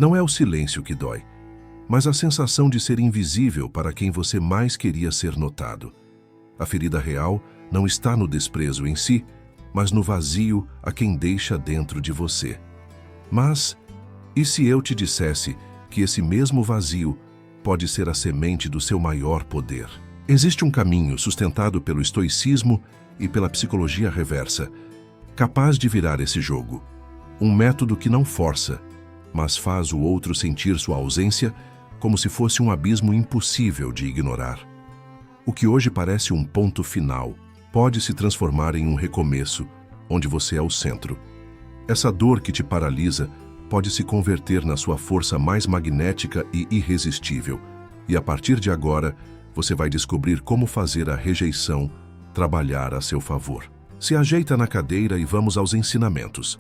Não é o silêncio que dói, mas a sensação de ser invisível para quem você mais queria ser notado. A ferida real não está no desprezo em si, mas no vazio a quem deixa dentro de você. Mas, e se eu te dissesse que esse mesmo vazio pode ser a semente do seu maior poder? Existe um caminho sustentado pelo estoicismo e pela psicologia reversa, capaz de virar esse jogo. Um método que não força, mas faz o outro sentir sua ausência como se fosse um abismo impossível de ignorar. O que hoje parece um ponto final pode se transformar em um recomeço, onde você é o centro. Essa dor que te paralisa pode se converter na sua força mais magnética e irresistível, e a partir de agora, você vai descobrir como fazer a rejeição trabalhar a seu favor. Se ajeita na cadeira e vamos aos ensinamentos.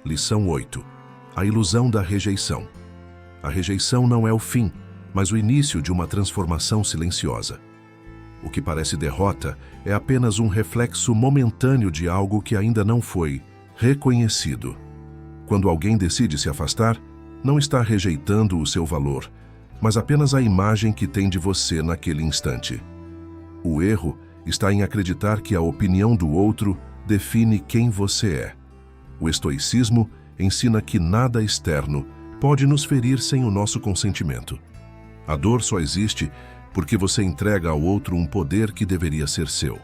Lição 8. A ilusão da rejeição. A rejeição não é o fim, mas o início de uma transformação silenciosa. O que parece derrota é apenas um reflexo momentâneo de algo que ainda não foi reconhecido. Quando alguém decide se afastar, não está rejeitando o seu valor, mas apenas a imagem que tem de você naquele instante. O erro está em acreditar que a opinião do outro define quem você é. O estoicismo ensina que nada externo pode nos ferir sem o nosso consentimento. A dor só existe porque você entrega ao outro um poder que deveria ser seu.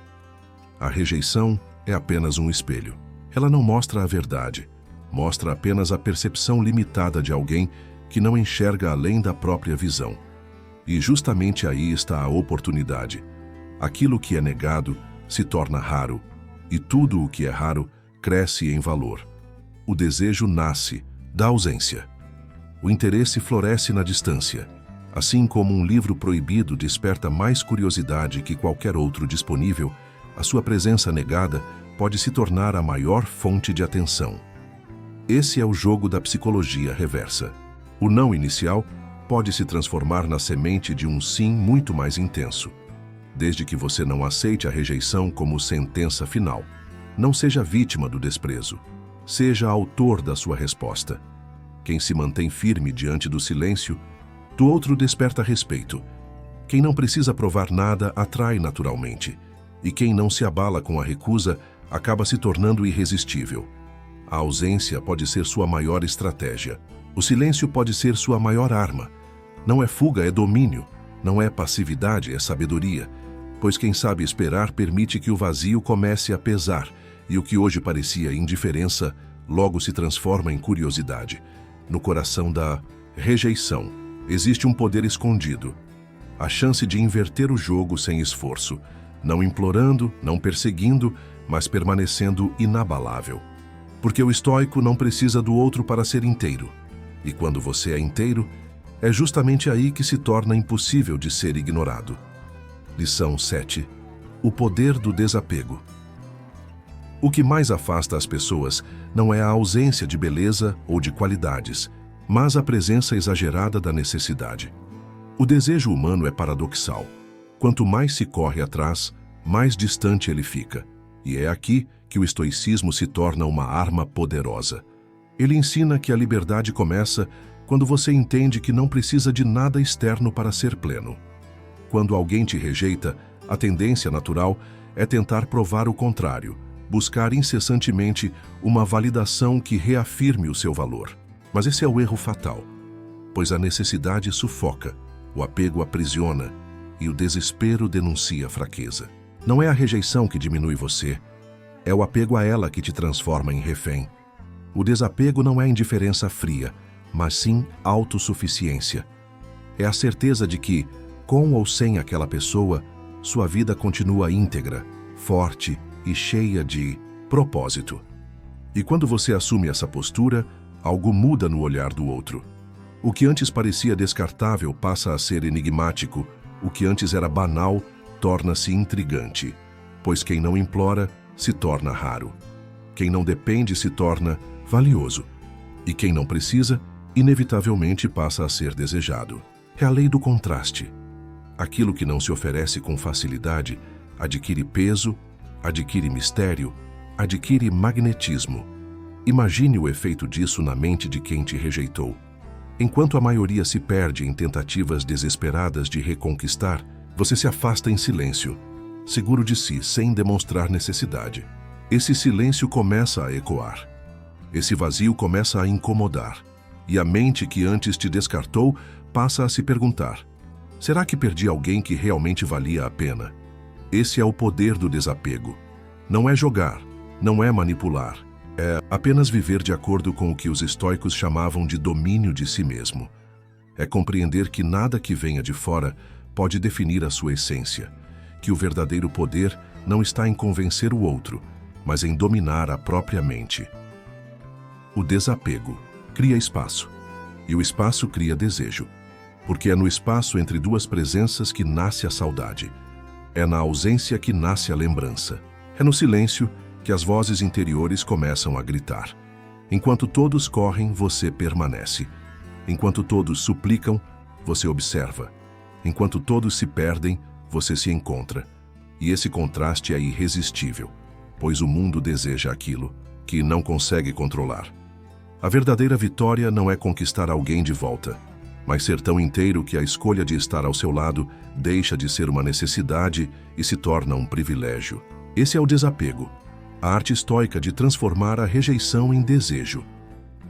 A rejeição é apenas um espelho. Ela não mostra a verdade, mostra apenas a percepção limitada de alguém que não enxerga além da própria visão. E justamente aí está a oportunidade. Aquilo que é negado se torna raro, e tudo o que é raro cresce em valor. O desejo nasce da ausência. O interesse floresce na distância. Assim como um livro proibido desperta mais curiosidade que qualquer outro disponível, a sua presença negada pode se tornar a maior fonte de atenção. Esse é o jogo da psicologia reversa. O não inicial pode se transformar na semente de um sim muito mais intenso. Desde que você não aceite a rejeição como sentença final. Não seja vítima do desprezo. Seja autor da sua resposta. Quem se mantém firme diante do silêncio, do outro desperta respeito. Quem não precisa provar nada atrai naturalmente. E quem não se abala com a recusa acaba se tornando irresistível. A ausência pode ser sua maior estratégia. O silêncio pode ser sua maior arma. Não é fuga, é domínio. Não é passividade, é sabedoria. Pois quem sabe esperar permite que o vazio comece a pesar, e o que hoje parecia indiferença logo se transforma em curiosidade. No coração da rejeição existe um poder escondido. A chance de inverter o jogo sem esforço, não implorando, não perseguindo, mas permanecendo inabalável. Porque o estoico não precisa do outro para ser inteiro. E quando você é inteiro, é justamente aí que se torna impossível de ser ignorado. Lição 7. O poder do desapego. O que mais afasta as pessoas não é a ausência de beleza ou de qualidades, mas a presença exagerada da necessidade. O desejo humano é paradoxal. Quanto mais se corre atrás, mais distante ele fica. E é aqui que o estoicismo se torna uma arma poderosa. Ele ensina que a liberdade começa quando você entende que não precisa de nada externo para ser pleno. Quando alguém te rejeita, a tendência natural é tentar provar o contrário, buscar incessantemente uma validação que reafirme o seu valor. Mas esse é o erro fatal, pois a necessidade sufoca, o apego aprisiona e o desespero denuncia a fraqueza. Não é a rejeição que diminui você, é o apego a ela que te transforma em refém. O desapego não é indiferença fria, mas sim autossuficiência. É a certeza de que, com ou sem aquela pessoa, sua vida continua íntegra, forte e cheia de propósito. E quando você assume essa postura, algo muda no olhar do outro. O que antes parecia descartável passa a ser enigmático, o que antes era banal torna-se intrigante, pois quem não implora se torna raro. Quem não depende se torna valioso. E quem não precisa, inevitavelmente passa a ser desejado. É a lei do contraste. Aquilo que não se oferece com facilidade adquire peso, adquire mistério, adquire magnetismo. Imagine o efeito disso na mente de quem te rejeitou. Enquanto a maioria se perde em tentativas desesperadas de reconquistar, você se afasta em silêncio, seguro de si, sem demonstrar necessidade. Esse silêncio começa a ecoar. Esse vazio começa a incomodar. E a mente que antes te descartou passa a se perguntar: será que perdi alguém que realmente valia a pena? Esse é o poder do desapego. Não é jogar, não é manipular. É apenas viver de acordo com o que os estoicos chamavam de domínio de si mesmo. É compreender que nada que venha de fora pode definir a sua essência, que o verdadeiro poder não está em convencer o outro, mas em dominar a própria mente. O desapego cria espaço, e o espaço cria desejo, porque é no espaço entre duas presenças que nasce a saudade. É na ausência que nasce a lembrança. É no silêncio que as vozes interiores começam a gritar. Enquanto todos correm, você permanece. Enquanto todos suplicam, você observa. Enquanto todos se perdem, você se encontra. E esse contraste é irresistível, pois o mundo deseja aquilo que não consegue controlar. A verdadeira vitória não é conquistar alguém de volta, mas ser tão inteiro que a escolha de estar ao seu lado deixa de ser uma necessidade e se torna um privilégio. Esse é o desapego, a arte estoica de transformar a rejeição em desejo.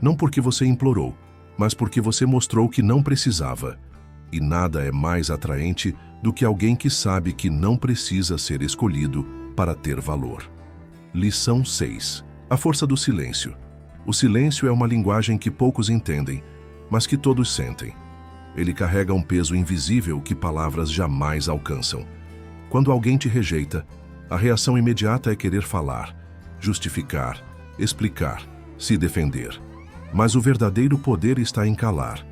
Não porque você implorou, mas porque você mostrou que não precisava. E nada é mais atraente do que alguém que sabe que não precisa ser escolhido para ter valor. Lição 6. A força do silêncio. O silêncio é uma linguagem que poucos entendem, mas que todos sentem. Ele carrega um peso invisível que palavras jamais alcançam. Quando alguém te rejeita, a reação imediata é querer falar, justificar, explicar, se defender. Mas o verdadeiro poder está em calar.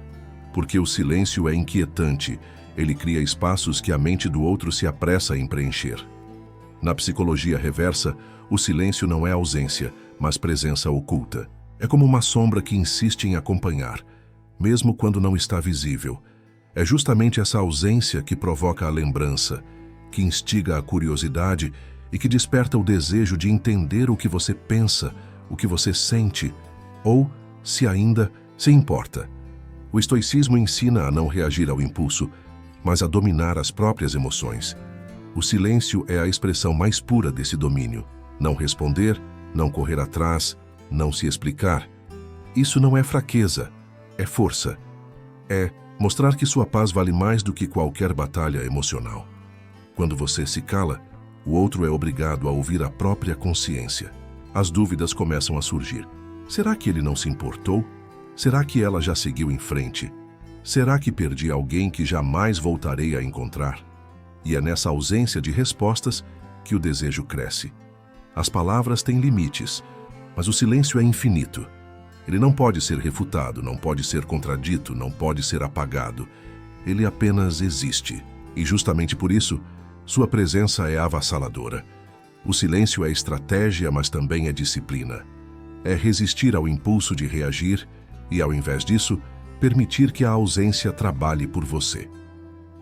Porque o silêncio é inquietante, ele cria espaços que a mente do outro se apressa em preencher. Na psicologia reversa, o silêncio não é ausência, mas presença oculta. É como uma sombra que insiste em acompanhar, mesmo quando não está visível. É justamente essa ausência que provoca a lembrança, que instiga a curiosidade e que desperta o desejo de entender o que você pensa, o que você sente, ou, se ainda, se importa. O estoicismo ensina a não reagir ao impulso, mas a dominar as próprias emoções. O silêncio é a expressão mais pura desse domínio. Não responder, não correr atrás, não se explicar. Isso não é fraqueza, é força. É mostrar que sua paz vale mais do que qualquer batalha emocional. Quando você se cala, o outro é obrigado a ouvir a própria consciência. As dúvidas começam a surgir. Será que ele não se importou? Será que ela já seguiu em frente? Será que perdi alguém que jamais voltarei a encontrar? E é nessa ausência de respostas que o desejo cresce. As palavras têm limites, mas o silêncio é infinito. Ele não pode ser refutado, não pode ser contradito, não pode ser apagado. Ele apenas existe. E justamente por isso, sua presença é avassaladora. O silêncio é estratégia, mas também é disciplina. É resistir ao impulso de reagir e, ao invés disso, permitir que a ausência trabalhe por você.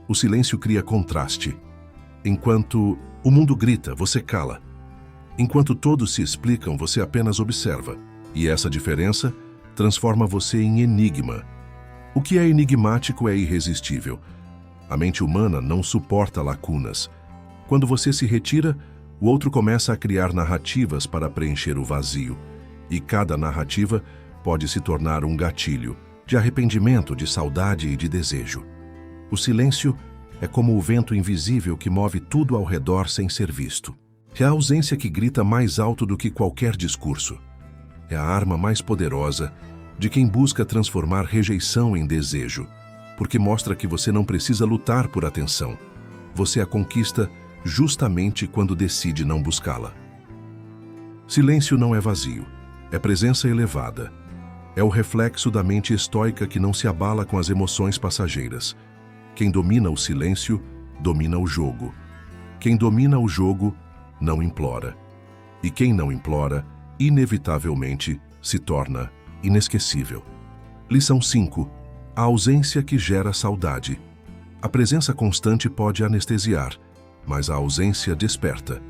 O silêncio cria contraste. Enquanto o mundo grita, você cala. Enquanto todos se explicam, você apenas observa. E essa diferença transforma você em enigma. O que é enigmático é irresistível. A mente humana não suporta lacunas. Quando você se retira, o outro começa a criar narrativas para preencher o vazio. E cada narrativa pode se tornar um gatilho de arrependimento, de saudade e de desejo. O silêncio é como o vento invisível que move tudo ao redor sem ser visto. É a ausência que grita mais alto do que qualquer discurso. É a arma mais poderosa de quem busca transformar rejeição em desejo, porque mostra que você não precisa lutar por atenção. Você a conquista justamente quando decide não buscá-la. Silêncio não é vazio, é presença elevada. É o reflexo da mente estoica que não se abala com as emoções passageiras. Quem domina o silêncio, domina o jogo. Quem domina o jogo, não implora. E quem não implora, inevitavelmente, se torna inesquecível. Lição 5. A ausência que gera saudade. A presença constante pode anestesiar, mas a ausência desperta.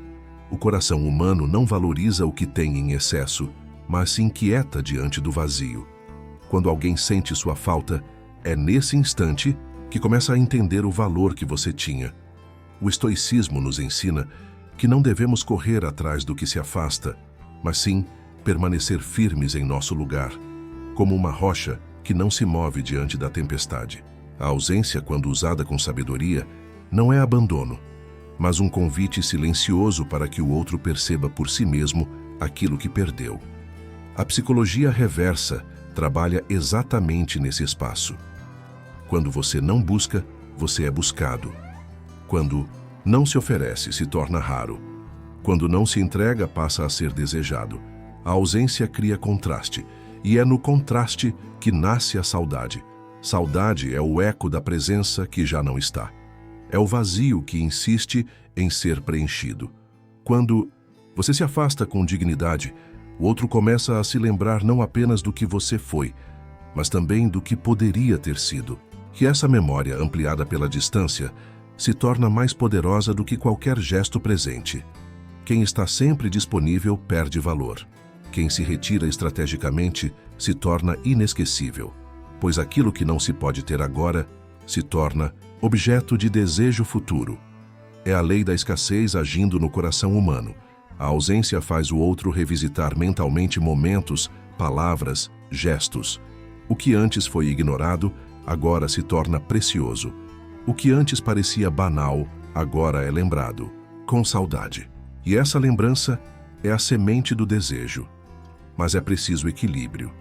O coração humano não valoriza o que tem em excesso, mas se inquieta diante do vazio. Quando alguém sente sua falta, É nesse instante que começa a entender o valor que você tinha. O estoicismo nos ensina que não devemos correr atrás do que se afasta, mas sim permanecer firmes em nosso lugar, como uma rocha que não se move diante da tempestade. A ausência, quando usada com sabedoria, não é abandono, mas um convite silencioso para que o outro perceba por si mesmo aquilo que perdeu. A psicologia reversa trabalha exatamente nesse espaço. Quando você não busca, você é buscado. Quando não se oferece, se torna raro. Quando não se entrega, passa a ser desejado. A ausência cria contraste, e é no contraste que nasce a saudade. Saudade é o eco da presença que já não está. É o vazio que insiste em ser preenchido. Quando você se afasta com dignidade, o outro começa a se lembrar não apenas do que você foi, mas também do que poderia ter sido. Que essa memória, ampliada pela distância, se torna mais poderosa do que qualquer gesto presente. Quem está sempre disponível perde valor. Quem se retira estrategicamente se torna inesquecível, pois aquilo que não se pode ter agora se torna objeto de desejo futuro. É a lei da escassez agindo no coração humano. A ausência faz o outro revisitar mentalmente momentos, palavras, gestos. O que antes foi ignorado, agora se torna precioso. O que antes parecia banal, agora é lembrado, com saudade. E essa lembrança é a semente do desejo. Mas é preciso equilíbrio.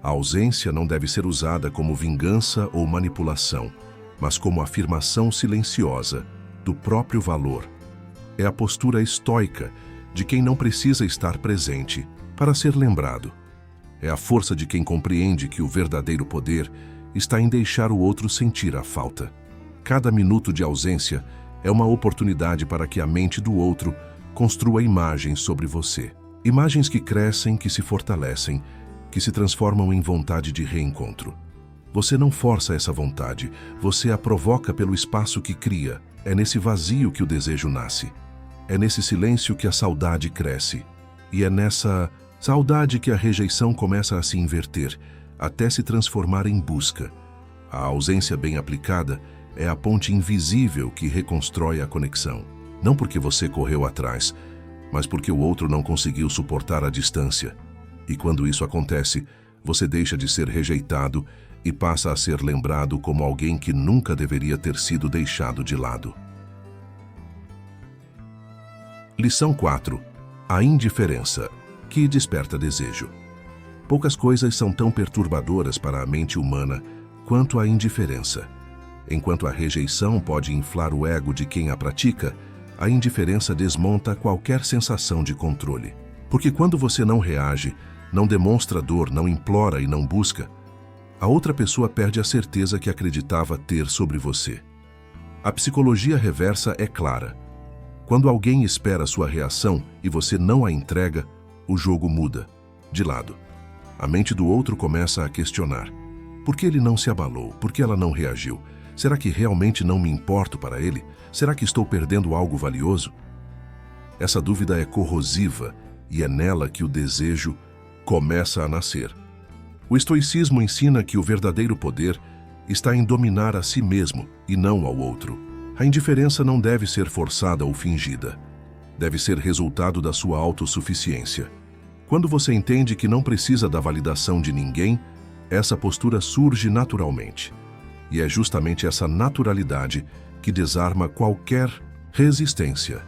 A ausência não deve ser usada como vingança ou manipulação, mas como afirmação silenciosa do próprio valor. É a postura estoica de quem não precisa estar presente para ser lembrado. É a força de quem compreende que o verdadeiro poder está em deixar o outro sentir a falta. Cada minuto de ausência é uma oportunidade para que a mente do outro construa imagens sobre você. Imagens que crescem, que se fortalecem, que se transformam em vontade de reencontro. Você não força essa vontade, você a provoca pelo espaço que cria. É nesse vazio que o desejo nasce. É nesse silêncio que a saudade cresce. E é nessa saudade que a rejeição começa a se inverter, até se transformar em busca. A ausência bem aplicada é a ponte invisível que reconstrói a conexão. Não porque você correu atrás, mas porque o outro não conseguiu suportar a distância. E quando isso acontece, você deixa de ser rejeitado e passa a ser lembrado como alguém que nunca deveria ter sido deixado de lado. Lição 4. A indiferença, que desperta desejo. Poucas coisas são tão perturbadoras para a mente humana quanto a indiferença. Enquanto a rejeição pode inflar o ego de quem a pratica, a indiferença desmonta qualquer sensação de controle. Porque quando você não reage, não demonstra dor, não implora e não busca, a outra pessoa perde a certeza que acreditava ter sobre você. A psicologia reversa é clara. Quando alguém espera sua reação e você não a entrega, o jogo muda, de lado. A mente do outro começa a questionar. Por que ele não se abalou? Por que ela não reagiu? Será que realmente não me importo para ele? Será que estou perdendo algo valioso? Essa dúvida é corrosiva e é nela que o desejo começa a nascer. O estoicismo ensina que o verdadeiro poder está em dominar a si mesmo e não ao outro. A indiferença não deve ser forçada ou fingida. Deve ser resultado da sua autossuficiência. Quando você entende que não precisa da validação de ninguém, essa postura surge naturalmente. E é justamente essa naturalidade que desarma qualquer resistência.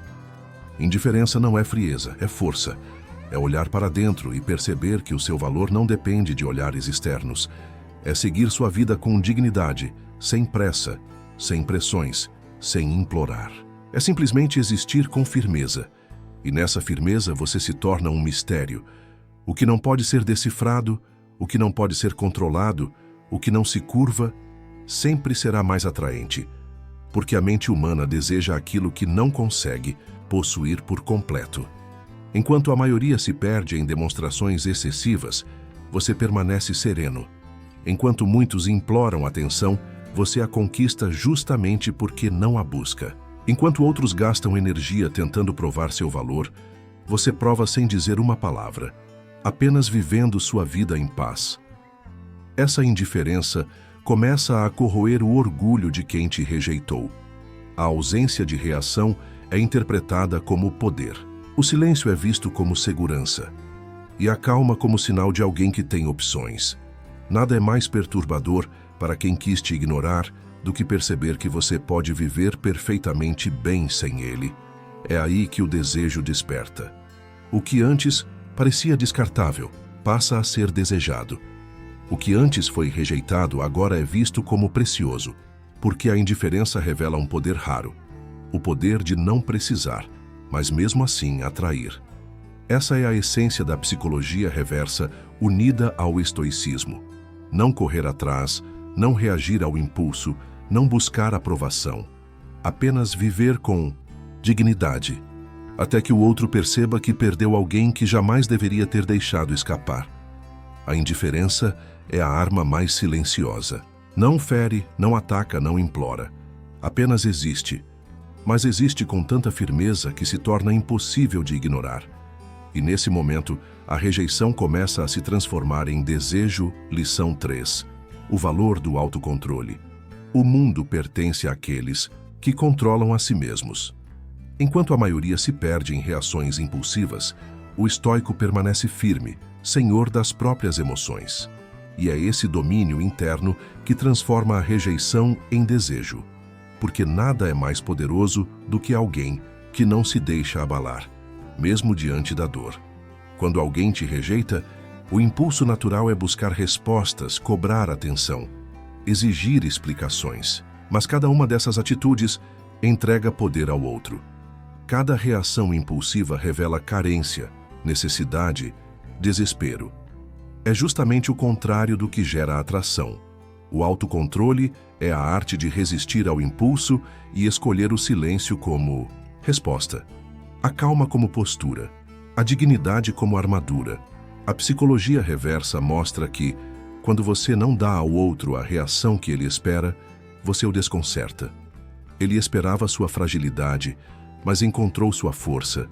Indiferença não é frieza, é força. É olhar para dentro e perceber que o seu valor não depende de olhares externos. É seguir sua vida com dignidade, sem pressa, sem pressões, sem implorar. É simplesmente existir com firmeza. E nessa firmeza você se torna um mistério. O que não pode ser decifrado, o que não pode ser controlado, o que não se curva, sempre será mais atraente. Porque a mente humana deseja aquilo que não consegue possuir por completo. Enquanto a maioria se perde em demonstrações excessivas, você permanece sereno. Enquanto muitos imploram atenção, você a conquista justamente porque não a busca. Enquanto outros gastam energia tentando provar seu valor, você prova sem dizer uma palavra, apenas vivendo sua vida em paz. Essa indiferença começa a corroer o orgulho de quem te rejeitou. A ausência de reação é interpretada como poder. O silêncio é visto como segurança. E a calma como sinal de alguém que tem opções. Nada é mais perturbador para quem quis te ignorar do que perceber que você pode viver perfeitamente bem sem ele. É aí que o desejo desperta. O que antes parecia descartável passa a ser desejado. O que antes foi rejeitado agora é visto como precioso, porque a indiferença revela um poder raro, o poder de não precisar, mas mesmo assim atrair. Essa é a essência da psicologia reversa unida ao estoicismo. Não correr atrás, não reagir ao impulso, não buscar aprovação. Apenas viver com dignidade, até que o outro perceba que perdeu alguém que jamais deveria ter deixado escapar. A indiferença é a arma mais silenciosa. Não fere, não ataca, não implora. Apenas existe. Mas existe com tanta firmeza que se torna impossível de ignorar. E nesse momento, a rejeição começa a se transformar em desejo. Lição 3. O valor do autocontrole. O mundo pertence àqueles que controlam a si mesmos. Enquanto a maioria se perde em reações impulsivas, o estoico permanece firme, senhor das próprias emoções. E é esse domínio interno que transforma a rejeição em desejo. Porque nada é mais poderoso do que alguém que não se deixa abalar, mesmo diante da dor. Quando alguém te rejeita, o impulso natural é buscar respostas, cobrar atenção, exigir explicações. Mas cada uma dessas atitudes entrega poder ao outro. Cada reação impulsiva revela carência, necessidade, desespero. É justamente o contrário do que gera atração. O autocontrole é a arte de resistir ao impulso e escolher o silêncio como resposta, a calma como postura, a dignidade como armadura. A psicologia reversa mostra que, quando você não dá ao outro a reação que ele espera, você o desconcerta. Ele esperava sua fragilidade, mas encontrou sua força.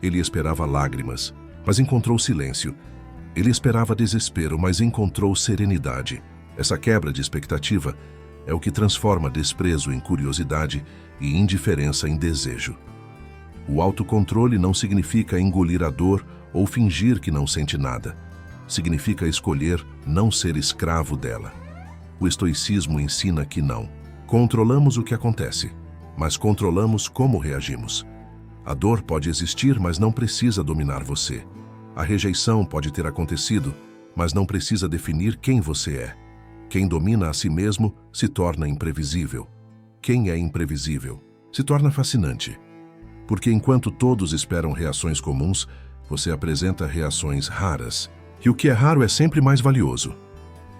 Ele esperava lágrimas, mas encontrou silêncio. Ele esperava desespero, mas encontrou serenidade. Essa quebra de expectativa é o que transforma desprezo em curiosidade e indiferença em desejo. O autocontrole não significa engolir a dor ou fingir que não sente nada. Significa escolher não ser escravo dela. O estoicismo ensina que não controlamos o que acontece, mas controlamos como reagimos. A dor pode existir, mas não precisa dominar você. A rejeição pode ter acontecido, mas não precisa definir quem você é. Quem domina a si mesmo se torna imprevisível. Quem é imprevisível se torna fascinante. Porque enquanto todos esperam reações comuns, você apresenta reações raras. E o que é raro é sempre mais valioso.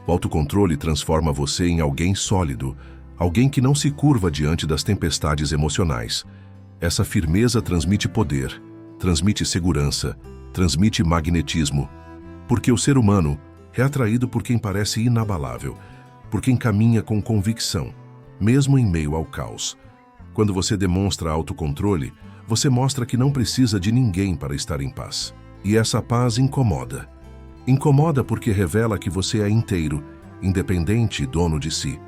O autocontrole transforma você em alguém sólido, alguém que não se curva diante das tempestades emocionais. Essa firmeza transmite poder, transmite segurança, transmite magnetismo. Porque o ser humano é atraído por quem parece inabalável, por quem caminha com convicção, mesmo em meio ao caos. Quando você demonstra autocontrole, você mostra que não precisa de ninguém para estar em paz. E essa paz incomoda. Incomoda porque revela que você é inteiro, independente e dono de si.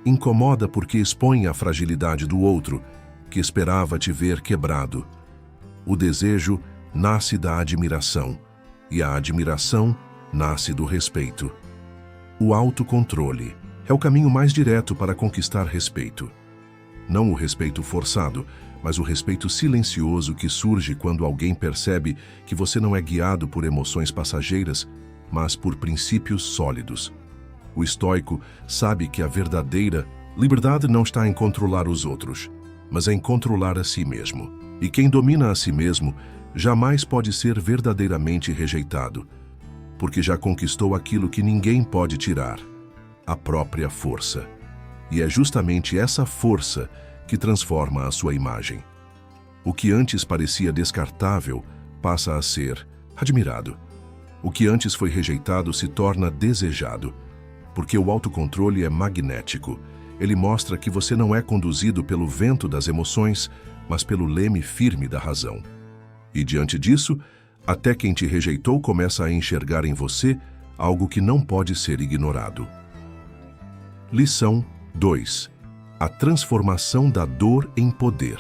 Incomoda porque expõe a fragilidade do outro, que esperava te ver quebrado. O desejo nasce da admiração, e a admiração nasce do respeito. O autocontrole é o caminho mais direto para conquistar respeito. Não o respeito forçado, mas o respeito silencioso que surge quando alguém percebe que você não é guiado por emoções passageiras, mas por princípios sólidos. O estoico sabe que a verdadeira liberdade não está em controlar os outros, mas em controlar a si mesmo. E quem domina a si mesmo jamais pode ser verdadeiramente rejeitado, porque já conquistou aquilo que ninguém pode tirar, a própria força. E é justamente essa força que transforma a sua imagem. O que antes parecia descartável passa a ser admirado. O que antes foi rejeitado se torna desejado, porque o autocontrole é magnético. Ele mostra que você não é conduzido pelo vento das emoções, mas pelo leme firme da razão. E diante disso, até quem te rejeitou começa a enxergar em você algo que não pode ser ignorado. Lição 2. A transformação da dor em poder.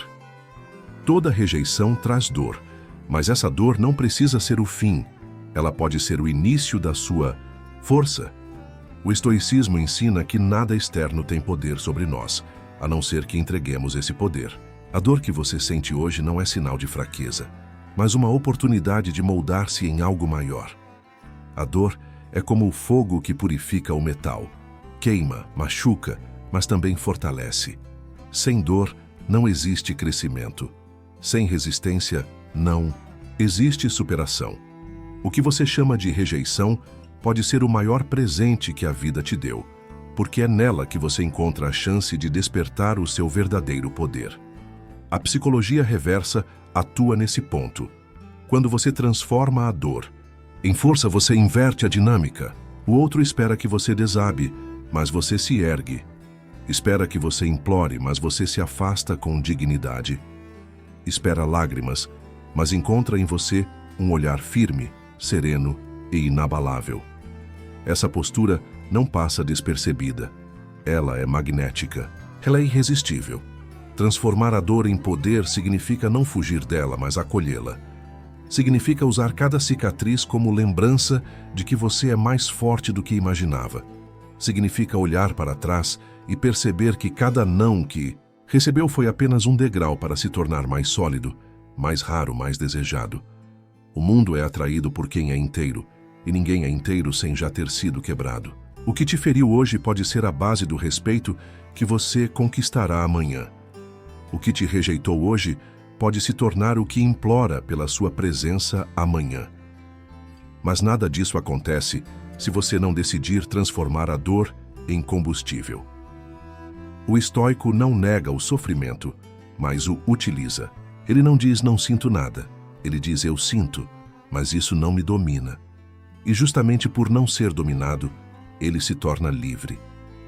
Toda rejeição traz dor, mas essa dor não precisa ser o fim. Ela pode ser o início da sua força. O estoicismo ensina que nada externo tem poder sobre nós, a não ser que entreguemos esse poder. A dor que você sente hoje não é sinal de fraqueza, mas uma oportunidade de moldar-se em algo maior. A dor é como o fogo que purifica o metal. Queima, machuca, mas também fortalece. Sem dor, não existe crescimento. Sem resistência, não existe superação. O que você chama de rejeição pode ser o maior presente que a vida te deu, porque é nela que você encontra a chance de despertar o seu verdadeiro poder. A psicologia reversa atua nesse ponto. Quando você transforma a dor em força, você inverte a dinâmica. O outro espera que você desabe, mas você se ergue. Espera que você implore, mas você se afasta com dignidade. Espera lágrimas, mas encontra em você um olhar firme, sereno e inabalável. Essa postura não passa despercebida. Ela é magnética. Ela é irresistível. Transformar a dor em poder significa não fugir dela, mas acolhê-la. Significa usar cada cicatriz como lembrança de que você é mais forte do que imaginava. Significa olhar para trás e perceber que cada não que recebeu foi apenas um degrau para se tornar mais sólido, mais raro, mais desejado. O mundo é atraído por quem é inteiro, e ninguém é inteiro sem já ter sido quebrado. O que te feriu hoje pode ser a base do respeito que você conquistará amanhã. O que te rejeitou hoje pode se tornar o que implora pela sua presença amanhã. Mas nada disso acontece se você não decidir transformar a dor em combustível. O estoico não nega o sofrimento, mas o utiliza. Ele não diz não sinto nada, ele diz eu sinto, mas isso não me domina. E justamente por não ser dominado, ele se torna livre.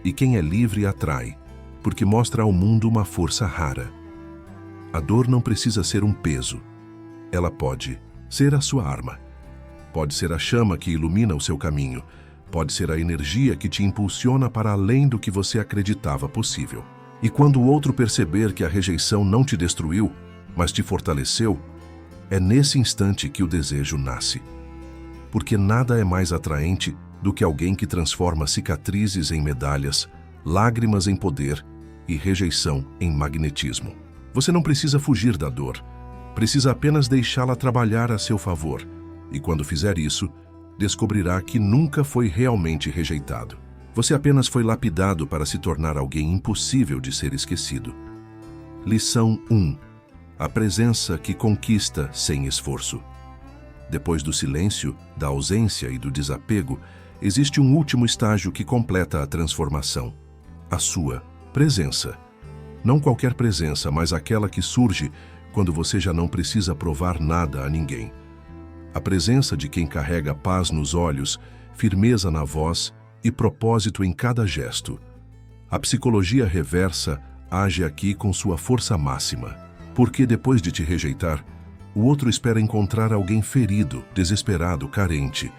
E quem é livre atrai, porque mostra ao mundo uma força rara. A dor não precisa ser um peso. Ela pode ser a sua arma. Pode ser a chama que ilumina o seu caminho. Pode ser a energia que te impulsiona para além do que você acreditava possível. E quando o outro perceber que a rejeição não te destruiu, mas te fortaleceu, é nesse instante que o desejo nasce. Porque nada é mais atraente do que alguém que transforma cicatrizes em medalhas, lágrimas em poder e rejeição em magnetismo. Você não precisa fugir da dor, precisa apenas deixá-la trabalhar a seu favor. E quando fizer isso, descobrirá que nunca foi realmente rejeitado. Você apenas foi lapidado para se tornar alguém impossível de ser esquecido. Lição 1. A presença que conquista sem esforço. Depois do silêncio, da ausência e do desapego, existe um último estágio que completa a transformação. A sua presença. Não qualquer presença, mas aquela que surge quando você já não precisa provar nada a ninguém. A presença de quem carrega paz nos olhos, firmeza na voz e propósito em cada gesto. A psicologia reversa age aqui com sua força máxima, porque depois de te rejeitar, o outro espera encontrar alguém ferido, desesperado, carente.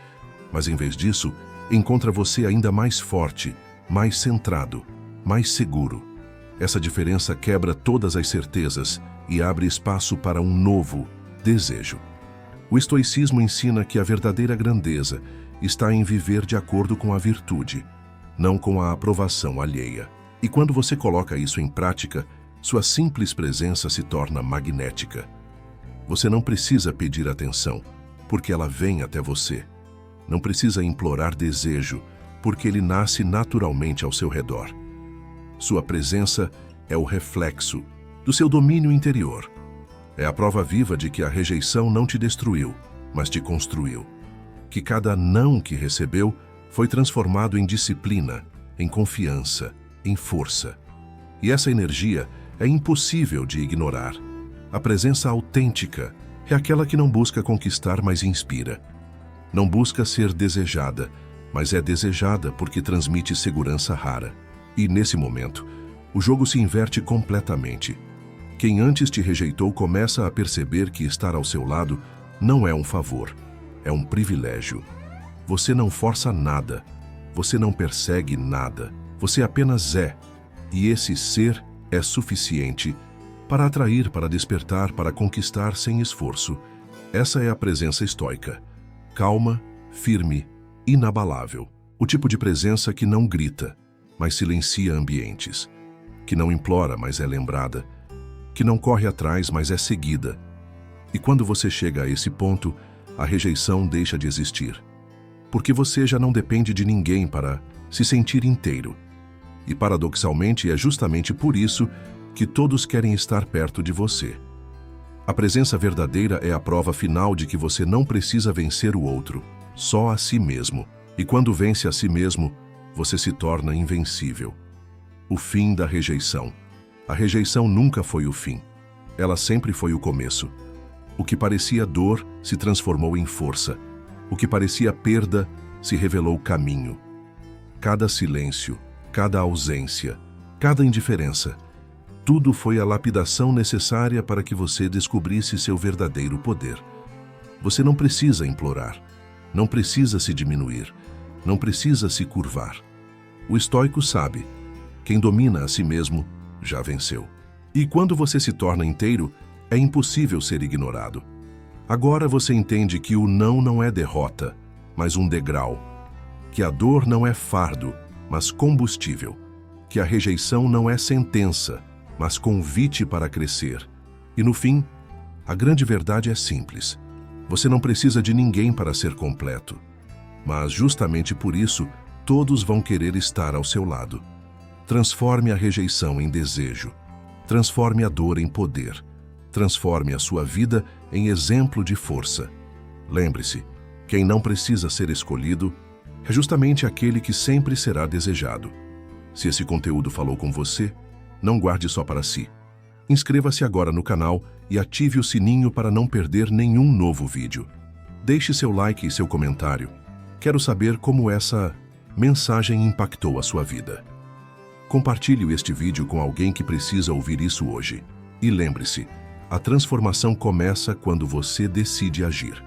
Mas em vez disso, encontra você ainda mais forte, mais centrado, mais seguro. Essa diferença quebra todas as certezas e abre espaço para um novo desejo. O estoicismo ensina que a verdadeira grandeza está em viver de acordo com a virtude, não com a aprovação alheia. E quando você coloca isso em prática, sua simples presença se torna magnética. Você não precisa pedir atenção, porque ela vem até você. Não precisa implorar desejo, porque ele nasce naturalmente ao seu redor. Sua presença é o reflexo do seu domínio interior. É a prova viva de que a rejeição não te destruiu, mas te construiu. Que cada não que recebeu foi transformado em disciplina, em confiança, em força. E essa energia é impossível de ignorar. A presença autêntica é aquela que não busca conquistar, mas inspira. Não busca ser desejada, mas é desejada porque transmite segurança rara. E nesse momento, o jogo se inverte completamente. Quem antes te rejeitou começa a perceber que estar ao seu lado não é um favor, é um privilégio. Você não força nada, você não persegue nada, Você apenas é, e esse ser é suficiente para atrair, para despertar, para conquistar sem esforço. Essa é a presença estoica. Calma, firme, inabalável. O tipo de presença que não grita, mas silencia ambientes. Que não implora, mas é lembrada. Que não corre atrás, mas é seguida. E quando você chega a esse ponto, a rejeição deixa de existir. Porque você já não depende de ninguém para se sentir inteiro. E paradoxalmente é justamente por isso que todos querem estar perto de você. A presença verdadeira é a prova final de que você não precisa vencer o outro, só a si mesmo. E quando vence a si mesmo, você se torna invencível. O fim da rejeição. A rejeição nunca foi o fim. Ela sempre foi o começo. O que parecia dor se transformou em força. O que parecia perda se revelou caminho. Cada silêncio, cada ausência, cada indiferença, tudo foi a lapidação necessária para que você descobrisse seu verdadeiro poder. Você não precisa implorar, não precisa se diminuir, não precisa se curvar. O estoico sabe, quem domina a si mesmo já venceu. E quando você se torna inteiro, é impossível ser ignorado. Agora você entende que o não é derrota, mas um degrau. Que a dor não é fardo, mas combustível. Que a rejeição não é sentença, mas convite para crescer. E no fim, a grande verdade é simples. Você não precisa de ninguém para ser completo. Mas justamente por isso, todos vão querer estar ao seu lado. Transforme a rejeição em desejo. Transforme a dor em poder. Transforme a sua vida em exemplo de força. Lembre-se, quem não precisa ser escolhido é justamente aquele que sempre será desejado. Se esse conteúdo falou com você, não guarde só para si. Inscreva-se agora no canal e ative o sininho para não perder nenhum novo vídeo. Deixe seu like e seu comentário. Quero saber como essa mensagem impactou a sua vida. Compartilhe este vídeo com alguém que precisa ouvir isso hoje. E lembre-se, a transformação começa quando você decide agir.